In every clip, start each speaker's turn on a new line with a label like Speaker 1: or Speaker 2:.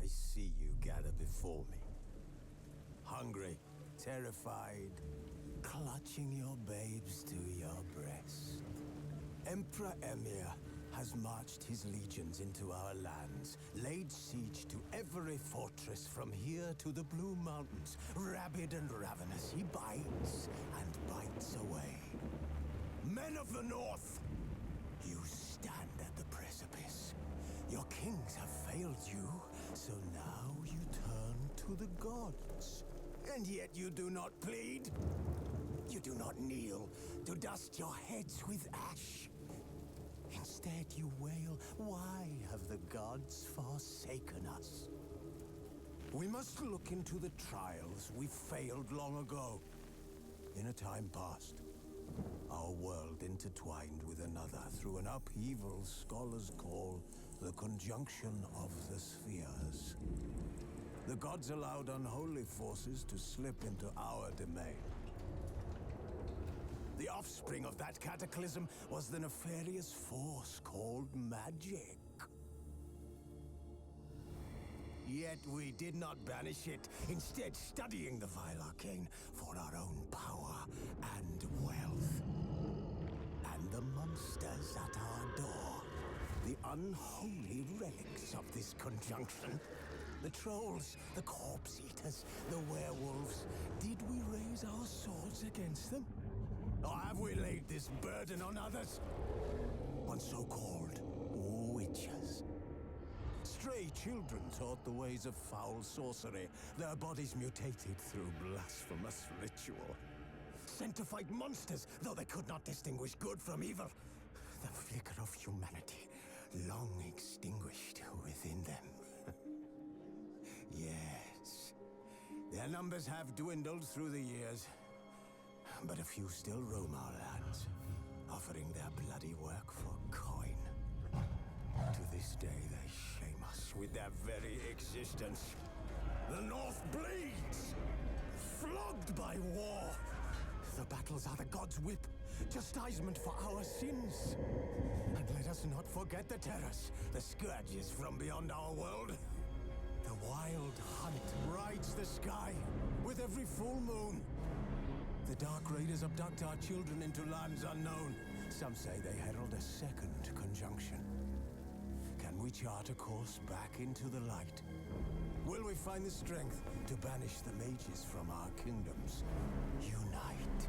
Speaker 1: I see you gather before me. Hungry, terrified, clutching your babes to your breast. Emperor Emir has marched his legions into our lands, laid siege to every fortress from here to the Blue Mountains. Rabid and ravenous, he bites and bites away. Men of the North, you stand at the precipice. Your kings have failed you, so now you turn to the gods. And yet you do not plead. You do not kneel to dust your heads with ash. Instead you wail, why have the gods forsaken us? We must look into the trials we failed long ago. In a time past, our world intertwined with another through an upheaval scholars call the conjunction of the spheres. The gods allowed unholy forces to slip into our domain. The offspring of that cataclysm was the nefarious force called magic. Yet we did not banish it, instead studying the vile arcane for our own power and wealth. And the monsters at our door, the unholy relics of this conjunction. The trolls, the corpse eaters, the werewolves. Did we raise our swords against them? Or have we laid this burden on others? On so-called witches. Stray children taught the ways of foul sorcery, their bodies mutated through blasphemous ritual. Sent to fight monsters, though they could not distinguish good from evil. The flicker of humanity, long extinguished within them. Yes, their numbers have dwindled through the years. But a few still roam our lands, offering their bloody work for coin. To this day, they shame us with their very existence. The North bleeds, flogged by war. The battles are the gods' whip, chastisement for our sins. And let us not forget the terrors, the scourges from beyond our world. The wild hunt rides the sky with every full moon. The Dark Raiders abduct our children into lands unknown. Some say they herald a second conjunction. Can we chart a course back into the light? Will we find the strength to banish the mages from our kingdoms? Unite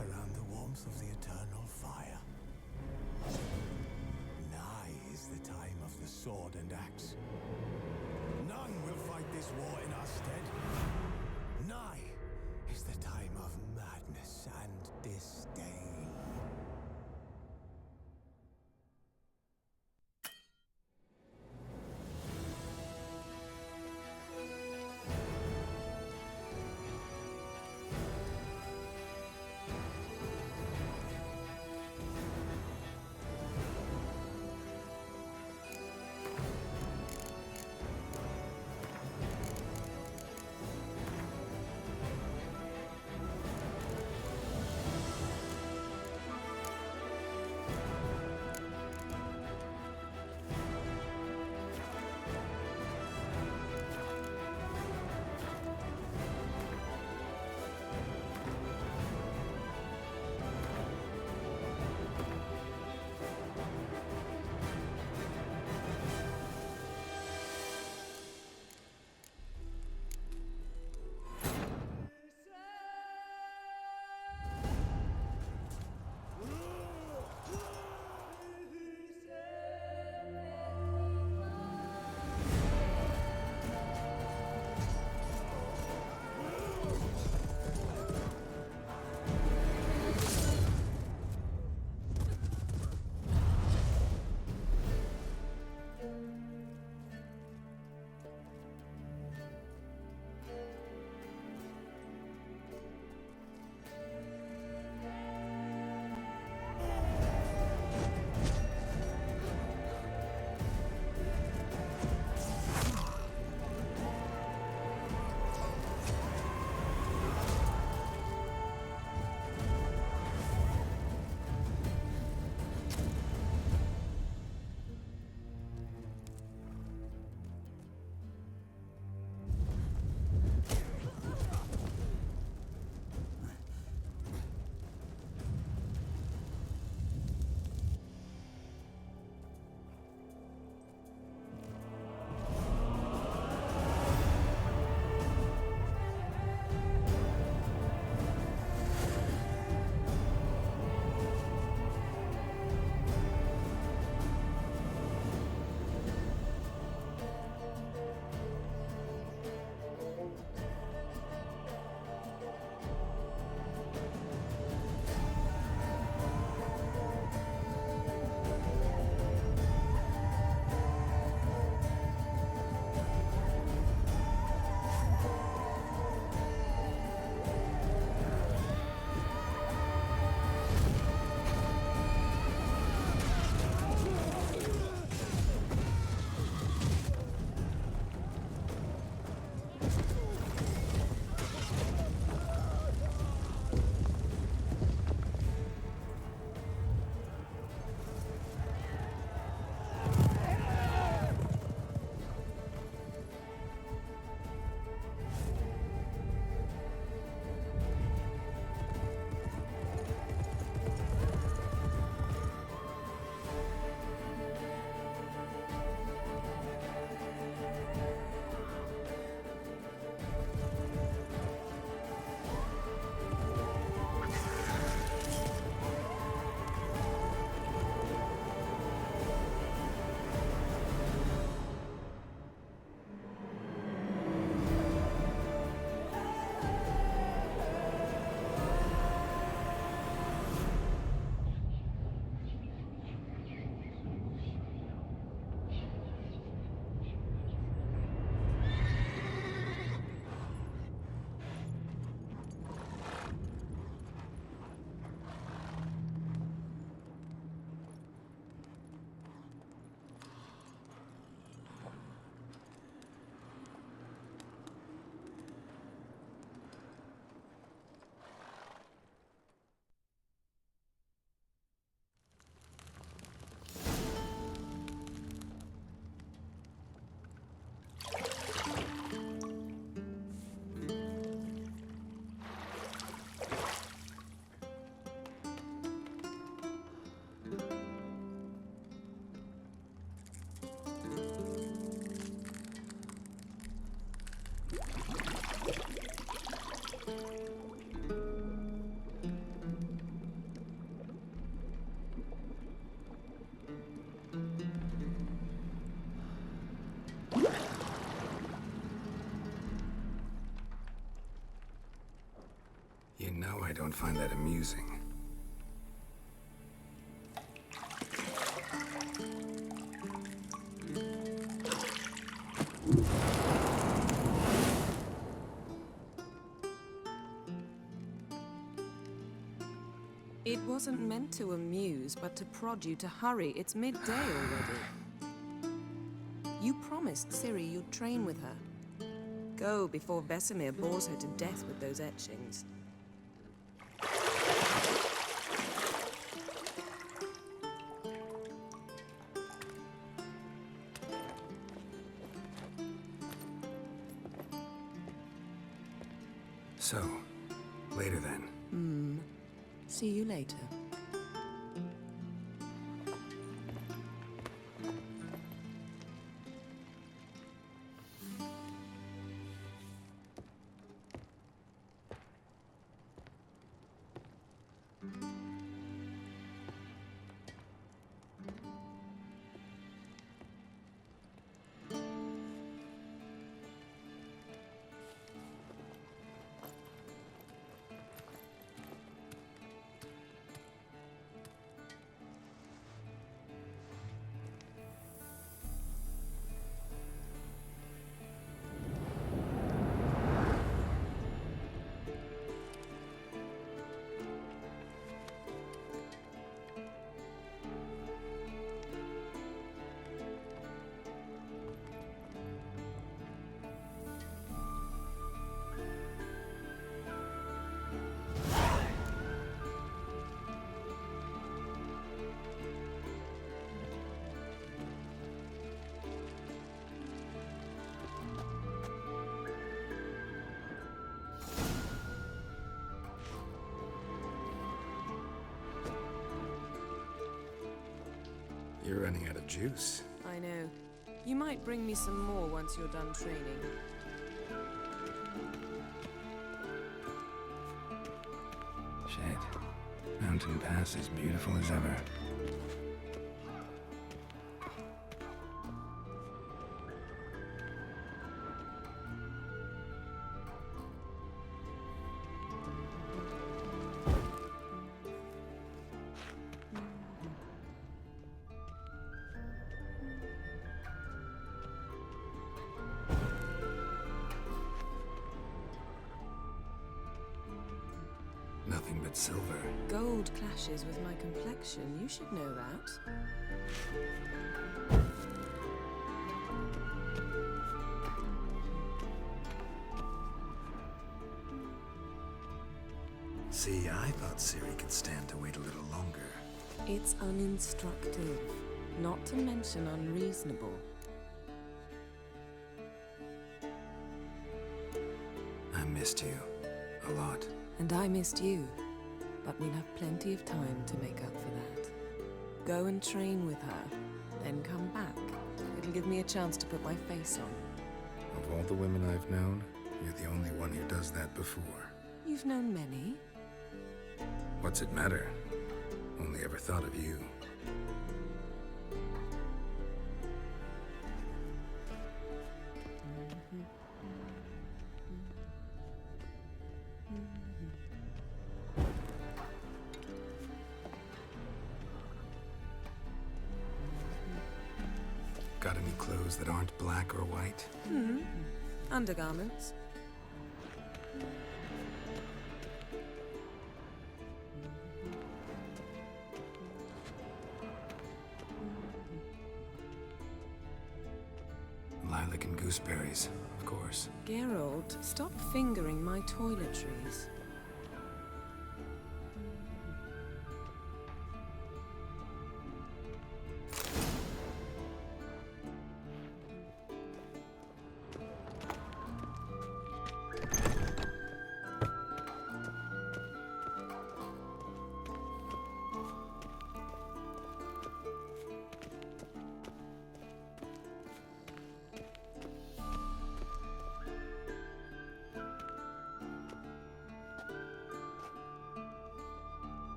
Speaker 1: around the warmth of the eternal fire. Nigh is the time of the sword and axe. None will fight this war in our stead. Nigh is the time of madness and disdain.
Speaker 2: You know I don't find that amusing.
Speaker 3: It wasn't meant to amuse, but to prod you to hurry. It's midday already. You promised Ciri you'd train with her. Go before Vesemir bores her to death with those etchings.
Speaker 2: So, later then.
Speaker 3: See you later.
Speaker 2: You're running out of juice.
Speaker 3: I know. You might bring me some more once you're done training.
Speaker 2: Shit. Mountain Pass is beautiful as ever. Nothing but silver.
Speaker 3: Gold clashes with my complexion. You should know that.
Speaker 2: See, I thought Ciri could stand to wait a little longer.
Speaker 3: It's uninstructive, not to mention unreasonable.
Speaker 2: I missed you. A lot.
Speaker 3: And I missed you. But we'll have plenty of time to make up for that. Go and train with her, then come back. It'll give me a chance to put my face on.
Speaker 2: Of all the women I've known, you're the only one who does that before.
Speaker 3: You've known many.
Speaker 2: What's it matter? Only ever thought of you. Got any clothes that aren't black or white?
Speaker 3: Undergarments.
Speaker 2: Lilac and gooseberries, of course.
Speaker 3: Geralt, stop fingering my toiletries.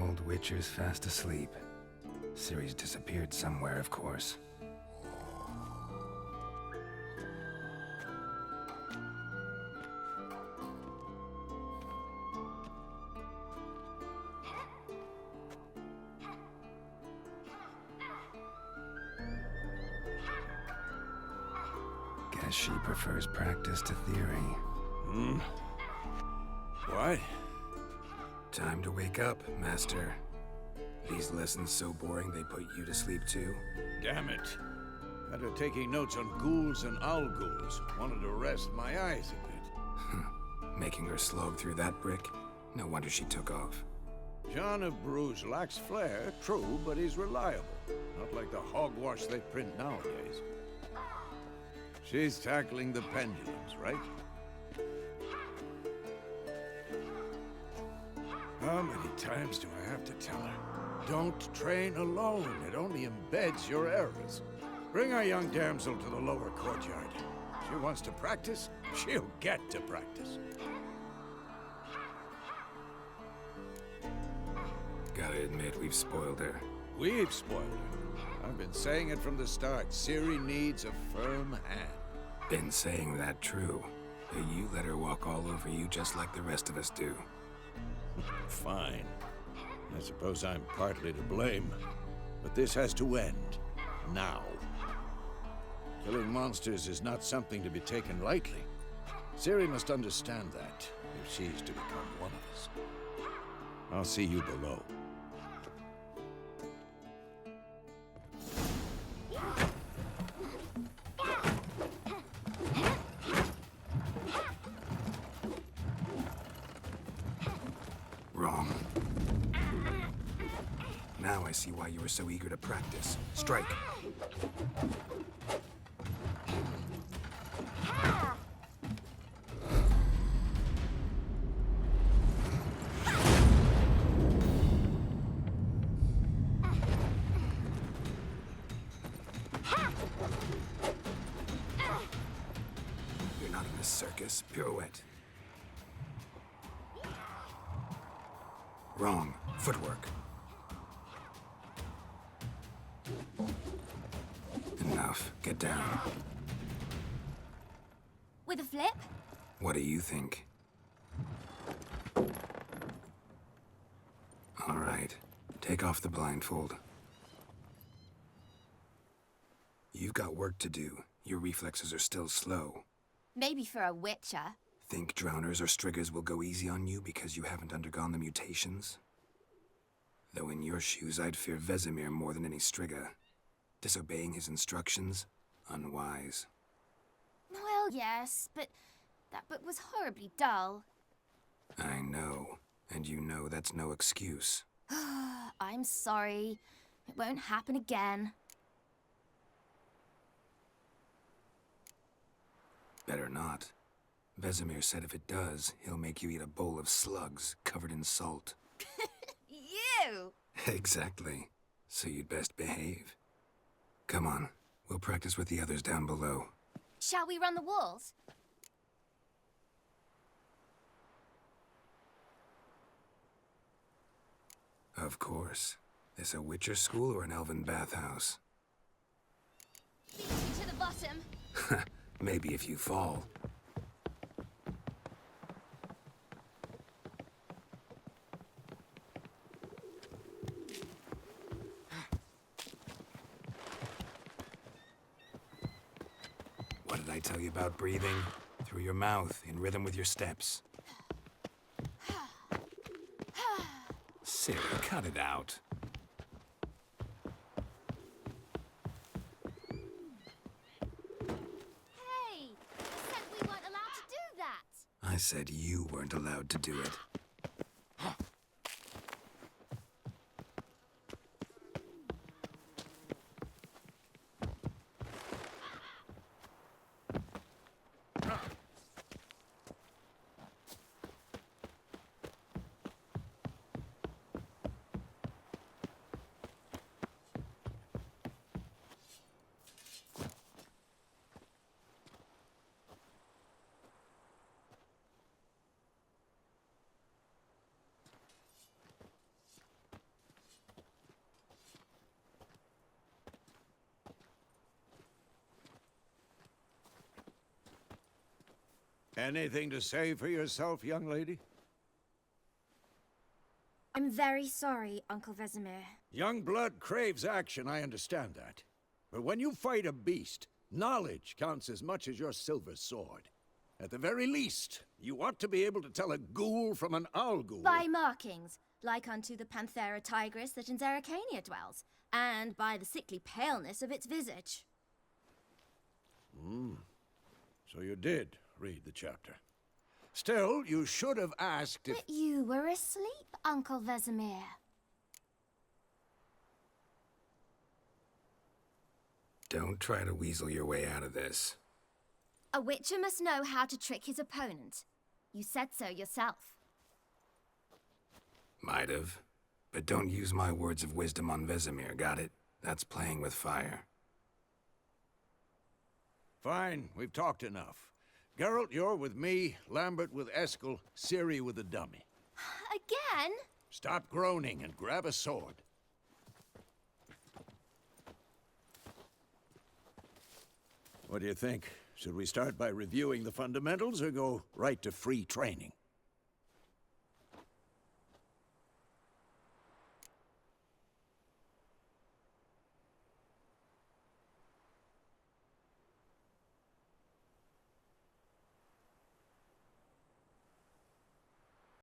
Speaker 2: Old Witcher's fast asleep. Ciri's disappeared somewhere, of course. Guess she prefers practice to theory.
Speaker 4: What?
Speaker 2: Time to wake up, Master. These lessons so boring they put you to sleep too?
Speaker 4: Damn it. Got her taking notes on ghouls and owl ghouls. Wanted to rest my eyes a bit.
Speaker 2: Making her slog through that brick? No wonder she took off.
Speaker 4: John of Bruges lacks flair, true, but he's reliable. Not like the hogwash they print nowadays. She's tackling the pendulums, right? How many times do I have to tell her? Don't train alone. It only embeds your errors. Bring our young damsel to the lower courtyard. She wants to practice, she'll get to practice.
Speaker 2: Gotta admit, we've spoiled her.
Speaker 4: We've spoiled her. I've been saying it from the start. Ciri needs a firm hand.
Speaker 2: Been saying that true. But you let her walk all over you just like the rest of us do.
Speaker 4: Fine. I suppose I'm partly to blame. But this has to end. Now. Killing monsters is not something to be taken lightly. Ciri must understand that, if she's to become one of us. I'll see you below.
Speaker 2: Wrong. Now I see why you were so eager to practice. Strike. You're not in a circus. Pirouette. Wrong. Footwork. Enough. Get down.
Speaker 5: With a flip?
Speaker 2: What do you think? All right. Take off the blindfold. You've got work to do. Your reflexes are still slow.
Speaker 5: Maybe for a witcher.
Speaker 2: Think drowners or striggers will go easy on you because you haven't undergone the mutations? Though in your shoes, I'd fear Vesemir more than any strigger. Disobeying his instructions? Unwise.
Speaker 5: Well, yes, but that book was horribly dull.
Speaker 2: I know. And you know that's no excuse.
Speaker 5: I'm sorry. It won't happen again.
Speaker 2: Better not. Vesemir said if it does, he'll make you eat a bowl of slugs covered in salt.
Speaker 5: You!
Speaker 2: Exactly. So you'd best behave. Come on. We'll practice with the others down below.
Speaker 5: Shall we run the walls?
Speaker 2: Of course. This a Witcher school or an elven bathhouse?
Speaker 5: Beat you to the bottom.
Speaker 2: Maybe if you fall. What did I tell you about breathing? Through your mouth, in rhythm with your steps. Ciri, cut it out.
Speaker 5: Hey! You said we weren't allowed to do that!
Speaker 2: I said you weren't allowed to do it.
Speaker 4: Anything to say for yourself, young lady?
Speaker 5: I'm very sorry, Uncle Vesemir.
Speaker 4: Young blood craves action, I understand that. But when you fight a beast, Knowledge counts as much as your silver sword. At the very least, you ought to be able to tell a ghoul from an owl ghoul.
Speaker 5: By markings, like unto the Panthera tigris that in Zeracania dwells, and by the sickly paleness of its visage.
Speaker 4: So you did read the chapter. Still, you should have asked if...
Speaker 5: But you were asleep, Uncle Vesemir.
Speaker 2: Don't try to weasel your way out of this.
Speaker 5: A witcher must know how to trick his opponent. You said so yourself.
Speaker 2: Might have. But don't use my words of wisdom on Vesemir, got it? That's playing with fire.
Speaker 4: Fine, we've talked enough. Geralt, you're with me, Lambert with Eskel, Ciri with the dummy.
Speaker 5: Again?
Speaker 4: Stop groaning and grab a sword. What do you think? Should we start by reviewing the fundamentals or go right to free training?